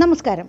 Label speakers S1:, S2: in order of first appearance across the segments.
S1: നമസ്കാരം.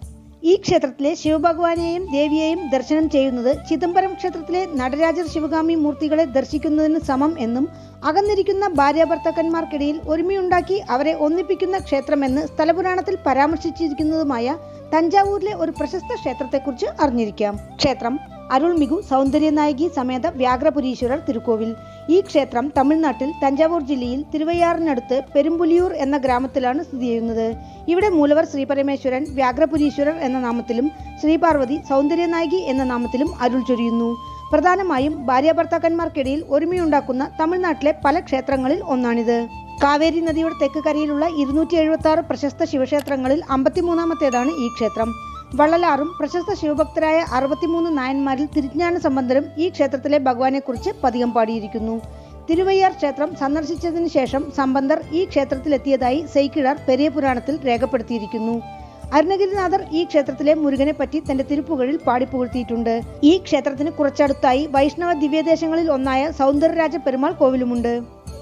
S1: ഈ ക്ഷേത്രത്തിലെ ശിവഭഗവാനെയും ദേവിയെയും ദർശനം ചെയ്യുന്നത് ചിദംബരം ക്ഷേത്രത്തിലെ നടരാജർ ശിവഗാമി മൂർത്തികളെ ദർശിക്കുന്നതിന് സമം എന്നും അകന്നിരിക്കുന്ന ഭാര്യാഭർത്താക്കന്മാർക്കിടയിൽ ഒരുമയുണ്ടാക്കി അവരെ ഒന്നിപ്പിക്കുന്ന ക്ഷേത്രമെന്ന് സ്ഥലപുരാണത്തിൽ പരാമർശിച്ചിരിക്കുന്നതുമായ തഞ്ചാവൂരിലെ ഒരു പ്രശസ്ത ക്ഷേത്രത്തെക്കുറിച്ച് അറിഞ്ഞിരിക്കാം. ക്ഷേത്രം അരുൾമികു സൗന്ദര്യനായകി സമേത വ്യാഘ്രപുരീശ്വരർ തിരുക്കോവിൽ. ഈ ക്ഷേത്രം തമിഴ്നാട്ടിൽ തഞ്ചാവൂർ ജില്ലയിൽ തിരുവയ്യാറിനടുത്ത് പെരുമ്പുലിയൂർ എന്ന ഗ്രാമത്തിലാണ് സ്ഥിതി ചെയ്യുന്നത്. ഇവിടെ മൂലവർ ശ്രീപരമേശ്വരൻ വ്യാഘ്രപുരീശ്വരർ എന്ന നാമത്തിലും ശ്രീപാർവതി സൗന്ദര്യനായകി എന്ന നാമത്തിലും അരുൾ ചൊരിയുന്നു. പ്രധാനമായും ഭാര്യാഭർത്താക്കന്മാർക്കിടയിൽ ഒരുമയുണ്ടാക്കുന്ന തമിഴ്നാട്ടിലെ പല ക്ഷേത്രങ്ങളിൽ ഒന്നാണിത്. കാവേരി നദിയുടെ തെക്ക് കരയിലുള്ള 276 പ്രശസ്ത ശിവക്ഷേത്രങ്ങളിൽ 53ാമത്തേതാണ് ഈ ക്ഷേത്രം. വള്ളലാറും പ്രശസ്ത ശിവഭക്തരായ 63 നായന്മാരിൽ തിരുജ്ഞാന സംബന്ധരും ഈ ക്ഷേത്രത്തിലെ ഭഗവാനെക്കുറിച്ച് പതികം പാടിയിരിക്കുന്നു. തിരുവയ്യാർ ക്ഷേത്രം സന്ദർശിച്ചതിനു ശേഷം സംബന്ധർ ഈ ക്ഷേത്രത്തിലെത്തിയതായി സൈക്കിഴാർ പെരിയ പുരാണത്തിൽ രേഖപ്പെടുത്തിയിരിക്കുന്നു. അരുണഗിരിനാഥർ ഈ ക്ഷേത്രത്തിലെ മുരുകനെ പറ്റി തന്റെ തിരുപ്പുകളിൽ പാടിപ്പുകഴ്ത്തിയിട്ടുണ്ട്. ഈ ക്ഷേത്രത്തിന് കുറച്ചടുത്തായി വൈഷ്ണവ ദിവ്യദേശങ്ങളിൽ ഒന്നായ സൗന്ദരരാജ പെരുമാൾ കോവിലുമുണ്ട്.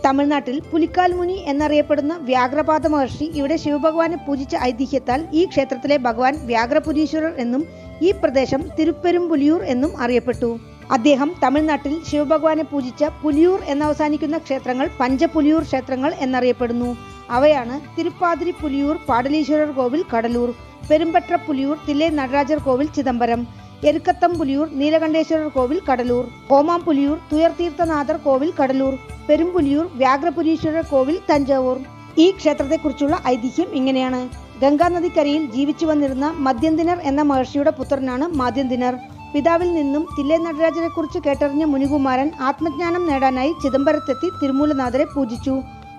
S1: തമിഴ്നാട്ടിൽ പുലിക്കാൽ മുനി എന്നറിയപ്പെടുന്ന വ്യാഘ്രപാദ മഹർഷി ഇവിടെ ശിവഭഗവാനെ പൂജിച്ച ഐതിഹ്യത്താൽ ഈ ക്ഷേത്രത്തിലെ ഭഗവാൻ വ്യാഘ്രപുരീശ്വരർ എന്നും ഈ പ്രദേശം തിരുപ്പെരുമ്പുലിയൂർ എന്നും അറിയപ്പെട്ടു. അദ്ദേഹം തമിഴ്നാട്ടിൽ ശിവഭഗവാനെ പൂജിച്ച പുലിയൂർ എന്നവസാനിക്കുന്ന ക്ഷേത്രങ്ങൾ പഞ്ചപുലിയൂർ ക്ഷേത്രങ്ങൾ എന്നറിയപ്പെടുന്നു. അവയാണ് തിരുപ്പാതിരി പുലിയൂർ പാടലീശ്വരർ കോവിൽ കടലൂർ, പെരുമ്പട്ര പുലിയൂർ തില്ലേ നടരാജർ കോവിൽ ചിദംബരം, എരുക്കത്തം പുലിയൂർ നീലകണ്ഠേശ്വരർ കോവിൽ കടലൂർ, ഓമാംപുലിയൂർ തുയർതീർത്ഥനാഥർ കോവിൽ കടലൂർ, പെരുമ്പുലിയൂർ വ്യാഘ്രപുരീശ്വരർ കോവിൽ തഞ്ചാവൂർ. ഈ ക്ഷേത്രത്തെക്കുറിച്ചുള്ള ഐതിഹ്യം ഇങ്ങനെയാണ്. ഗംഗാനദിക്കരയിൽ ജീവിച്ചു വന്നിരുന്ന മദ്യന്തിനർ എന്ന മഹർഷിയുടെ പുത്രനാണ് മാദ്യന്തിനർ. പിതാവിൽ നിന്നും തില്ലേ നടരാജനെ കുറിച്ച് കേട്ടറിഞ്ഞ മുനികുമാരൻ ആത്മജ്ഞാനം നേടാനായി ചിദംബരത്തെത്തി തിരുമൂലനാഥരെ പൂജിച്ചു.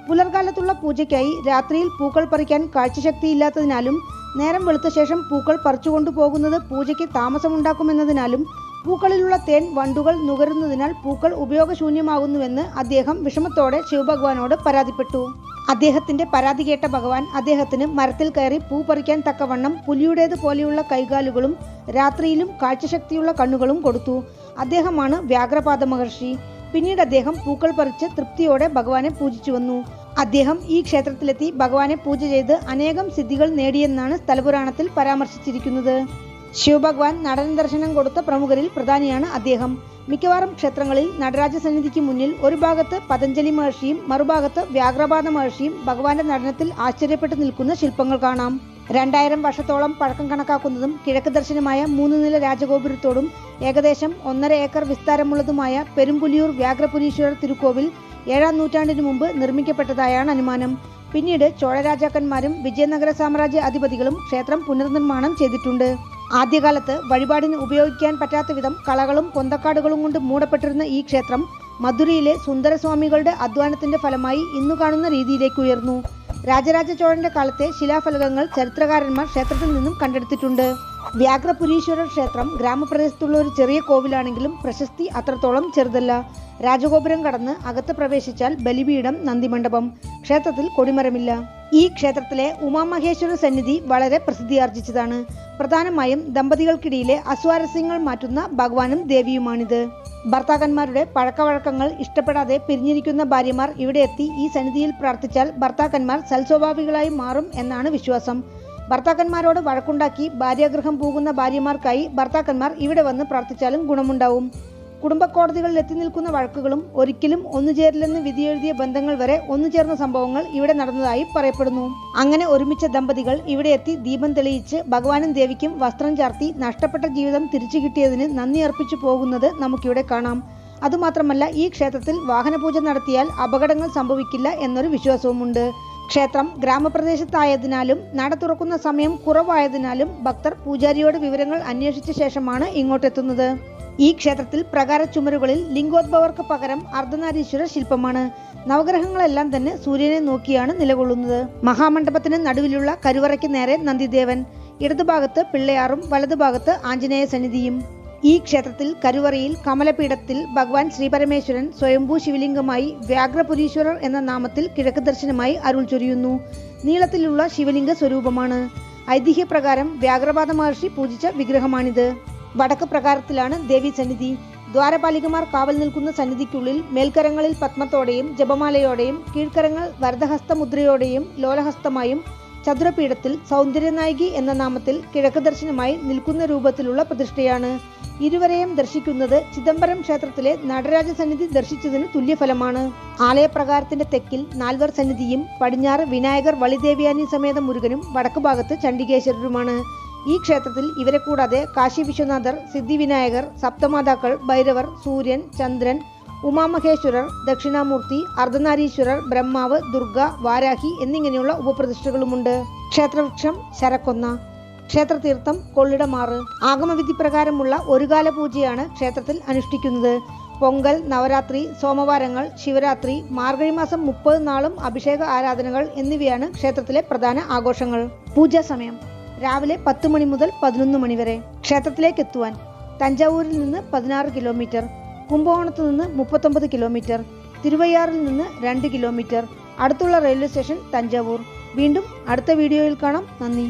S1: പുലർകാലത്തുള്ള പൂജയ്ക്കായി രാത്രിയിൽ പൂക്കൾ പറിക്കാൻ കാഴ്ചശക്തിയില്ലാത്തതിനാലും നേരം വെളുത്ത ശേഷം പൂക്കൾ പറിച്ചുകൊണ്ടു പോകുന്നത് പൂജയ്ക്ക് താമസമുണ്ടാക്കുമെന്നതിനാലും പൂക്കളിലുള്ള തേൻ വണ്ടുകൾ നുകരുന്നതിനാൽ പൂക്കൾ ഉപയോഗശൂന്യമാകുന്നുവെന്ന് അദ്ദേഹം വിഷമത്തോടെ ശിവഭഗവാനോട് പരാതിപ്പെട്ടു. അദ്ദേഹത്തിന്റെ പരാതി കേട്ട ഭഗവാൻ അദ്ദേഹത്തിന് മരത്തിൽ കയറി പൂ പറിക്കാൻ തക്കവണ്ണം പുലിയുടേത് പോലെയുള്ള കൈകാലുകളും രാത്രിയിലും കാഴ്ചശക്തിയുള്ള കണ്ണുകളും കൊടുത്തു. അദ്ദേഹമാണ് വ്യാഘ്രപാദ മഹർഷി. പിന്നീട് അദ്ദേഹം പൂക്കൾ പറിച്ച് തൃപ്തിയോടെ ഭഗവാനെ പൂജിച്ചു വന്നു. അദ്ദേഹം ഈ ക്ഷേത്രത്തിലെത്തി ഭഗവാനെ പൂജ ചെയ്ത് അനേകം സിദ്ധികൾ നേടിയെന്നാണ് സ്ഥലപുരാണത്തിൽ പരാമർശിച്ചിരിക്കുന്നത്. ശിവഭഗവാൻ നടന ദർശനം കൊടുത്ത പ്രമുഖരിൽ പ്രധാനിയാണ് അദ്ദേഹം. മിക്കവാറും ക്ഷേത്രങ്ങളിൽ നടരാജ സന്നിധിക്ക് മുന്നിൽ ഒരു ഭാഗത്ത് പതഞ്ജലി മഹർഷിയും മറുഭാഗത്ത് വ്യാഘ്രപാദ മഹർഷിയും ഭഗവാന്റെ നടനത്തിൽ ആശ്ചര്യപ്പെട്ടു നിൽക്കുന്ന ശില്പങ്ങൾ കാണാം. 2000 വർഷത്തോളം പഴക്കം കണക്കാക്കുന്നതും കിഴക്ക് ദർശനമായ 3 നില രാജഗോപുരത്തോടും ഏകദേശം 1.5 ഏക്കർ വിസ്താരമുള്ളതുമായ പെരുമ്പുലിയൂർ വ്യാഘ്രപുരീശ്വരർ തിരുക്കോവിൽ 7ാം നൂറ്റാണ്ടിന് മുമ്പ് നിർമ്മിക്കപ്പെട്ടതായാണ് അനുമാനം. പിന്നീട് ചോഴ രാജാക്കന്മാരും വിജയനഗര സാമ്രാജ്യ അധിപതികളും ക്ഷേത്രം പുനർനിർമ്മാണം ചെയ്തിട്ടുണ്ട്. ആദ്യകാലത്ത് വഴിപാടിന് ഉപയോഗിക്കാൻ പറ്റാത്ത വിധം കളകളും പൊന്തക്കാടുകളും കൊണ്ട് മൂടപ്പെട്ടിരുന്ന ഈ ക്ഷേത്രം മധുരയിലെ സുന്ദരസ്വാമികളുടെ അധ്വാനത്തിന്റെ ഫലമായി ഇന്നു കാണുന്ന രീതിയിലേക്ക് ഉയർന്നു. രാജരാജ ചോഴന്റെ കാലത്തെ ശിലാഫലകങ്ങൾ ചരിത്രകാരന്മാർ ക്ഷേത്രത്തിൽ നിന്നും കണ്ടെടുത്തിട്ടുണ്ട്. വ്യാഘ്രപുരീശ്വരർ ക്ഷേത്രം ഗ്രാമപ്രദേശത്തുള്ള ഒരു ചെറിയ കോവിലാണെങ്കിലും പ്രശസ്തി അത്രത്തോളം ചെറുതല്ല. രാജഗോപുരം കടന്ന് അകത്ത് പ്രവേശിച്ചാൽ ബലിപീഠം, നന്ദിമണ്ഡപം. ക്ഷേത്രത്തിൽ കൊടിമരമില്ല. ഈ ക്ഷേത്രത്തിലെ ഉമാമഹേശ്വര സന്നിധി വളരെ പ്രസിദ്ധിയാർജിച്ചതാണ്. പ്രധാനമായും ദമ്പതികൾക്കിടയിലെ അസ്വാരസ്യങ്ങൾ മാറ്റുന്ന ഭഗവാനും ദേവിയുമാണിത്. ഭർത്താക്കന്മാരുടെ പഴക്കവഴക്കങ്ങൾ ഇഷ്ടപ്പെടാതെ പിരിഞ്ഞിരിക്കുന്ന ഭാര്യമാർ ഇവിടെ എത്തി ഈ സന്നിധിയിൽ പ്രാർത്ഥിച്ചാൽ ഭർത്താക്കന്മാർ സൽസ്വഭാവികളായി മാറും എന്നാണ് വിശ്വാസം. ഭർത്താക്കന്മാരോട് വഴക്കുണ്ടാക്കി ഭാര്യാഗൃഹം പോകുന്ന ഭാര്യമാർക്കായി ഭർത്താക്കന്മാർ ഇവിടെ വന്ന് പ്രാർത്ഥിച്ചാലും ഗുണമുണ്ടാവും. കുടുംബക്കോടതികളിൽ എത്തി നിൽക്കുന്ന വഴക്കുകളും ഒരിക്കലും ഒന്നുചേരില്ലെന്ന് വിധിയെഴുതിയ ബന്ധങ്ങൾ വരെ ഒന്നുചേർന്ന സംഭവങ്ങൾ ഇവിടെ നടന്നതായി പറയപ്പെടുന്നു. അങ്ങനെ ഒരുമിച്ച ദമ്പതികൾ ഇവിടെ എത്തി ദീപം തെളിയിച്ച് ഭഗവാനും ദേവിക്കും വസ്ത്രം ചാർത്തി നഷ്ടപ്പെട്ട ജീവിതം തിരിച്ചു കിട്ടിയതിന് നന്ദി അർപ്പിച്ചു പോകുന്നത് നമുക്കിവിടെ കാണാം. അതുമാത്രമല്ല, ഈ ക്ഷേത്രത്തിൽ വാഹനപൂജ നടത്തിയാൽ അപകടങ്ങൾ സംഭവിക്കില്ല എന്നൊരു വിശ്വാസവുമുണ്ട്. ക്ഷേത്രം ഗ്രാമപ്രദേശത്തായതിനാലും നട തുറക്കുന്ന സമയം കുറവായതിനാലും ഭക്തർ പൂജാരിയോട് വിവരങ്ങൾ അന്വേഷിച്ച ശേഷമാണ് ഇങ്ങോട്ടെത്തുന്നത്. ഈ ക്ഷേത്രത്തിൽ പ്രകാര ചുമരുകളിൽ ലിംഗോദ്ഭവർക്ക് പകരം അർദ്ധനാരീശ്വര ശില്പമാണ്. നവഗ്രഹങ്ങളെല്ലാം തന്നെ സൂര്യനെ നോക്കിയാണ് നിലകൊള്ളുന്നത്. മഹാമണ്ഡപത്തിന് നടുവിലുള്ള കരുവറയ്ക്ക് നേരെ നന്ദിദേവൻ, ഇടതുഭാഗത്ത് പിള്ളയാറും വലതുഭാഗത്ത് ആഞ്ജനേയ സന്നിധിയും. ഈ ക്ഷേത്രത്തിൽ കരുവറയിൽ കമലപീഠത്തിൽ ഭഗവാൻ ശ്രീപരമേശ്വരൻ സ്വയംഭൂ ശിവലിംഗമായി വ്യാഘ്രപുരീശ്വരർ എന്ന നാമത്തിൽ കിഴക്ക് ദർശനമായി അരുൾ ചൊരിയുന്നു. നീളത്തിലുള്ള ശിവലിംഗ സ്വരൂപമാണ്. ഐതിഹ്യപ്രകാരം വ്യാഘ്രപാദ മഹർഷി പൂജിച്ച വിഗ്രഹമാണിത്. വടക്ക് പ്രകാരത്തിലാണ് ദേവി സന്നിധി. ദ്വാരപാലികമാർ കാവൽ നിൽക്കുന്ന സന്നിധിക്കുള്ളിൽ മേൽക്കരങ്ങളിൽ പത്മത്തോടെയും ജപമാലയോടെയും കീഴ്ക്കരങ്ങൾ വരദഹസ്ത മുദ്രയോടെയും ലോലഹസ്തമായും ചതുരപീഠത്തിൽ സൗന്ദര്യനായകി എന്ന നാമത്തിൽ കിഴക്ക് ദർശനമായി നിൽക്കുന്ന രൂപത്തിലുള്ള പ്രതിഷ്ഠയാണ്. ഇരുവരെയും ദർശിക്കുന്നത് ചിദംബരം ക്ഷേത്രത്തിലെ നടരാജ സന്നിധി ദർശിച്ചതിന് തുല്യഫലമാണ്. ആലയപ്രകാരത്തിന്റെ തെക്കിൽ നാൽവർ സന്നിധിയും പടിഞ്ഞാറ് വിനായകർ വളിദേവ്യാനി സമേത മുരുകനും വടക്ക് ഭാഗത്ത് ചണ്ഡികേശ്വരരുമാണ്. ഈ ക്ഷേത്രത്തിൽ ഇവരെ കൂടാതെ കാശി വിശ്വനാഥർ, സിദ്ധിവിനായകർ, സപ്തമാതാക്കൾ, ഭൈരവർ, സൂര്യൻ, ചന്ദ്രൻ, ഉമാമഹേശ്വരർ, ദക്ഷിണാമൂർത്തി, അർദ്ധനാരീശ്വരർ, ബ്രഹ്മാവ്, ദുർഗ, വാരാഹി എന്നിങ്ങനെയുള്ള ഉപപ്രതിഷ്ഠകളുമുണ്ട്. ക്ഷേത്രവൃക്ഷം ശരക്കൊന്ന. ക്ഷേത്രതീർത്ഥം കൊള്ളിടമാറ്. ആഗമവിധി പ്രകാരമുള്ള ഒരു കാല പൂജയാണ് ക്ഷേത്രത്തിൽ അനുഷ്ഠിക്കുന്നത്. പൊങ്കൽ, നവരാത്രി, സോമവാരങ്ങൾ, ശിവരാത്രി, മാർഗഴിമാസം 30 നാളും അഭിഷേക ആരാധനകൾ എന്നിവയാണ് ക്ഷേത്രത്തിലെ പ്രധാന ആഘോഷങ്ങൾ. പൂജാ സമയം രാവിലെ 10 മണി മുതൽ 11 മണി വരെ. ക്ഷേത്രത്തിലേക്ക് എത്തുവാൻ തഞ്ചാവൂരിൽ നിന്ന് 16 കിലോമീറ്റർ, കുംഭകോണത്ത് നിന്ന് 39 കിലോമീറ്റർ, തിരുവയ്യാറിൽ നിന്ന് 2 കിലോമീറ്റർ. അടുത്തുള്ള റെയിൽവേ സ്റ്റേഷൻ തഞ്ചാവൂർ. വീണ്ടും അടുത്ത വീഡിയോയിൽ കാണാം. നന്ദി.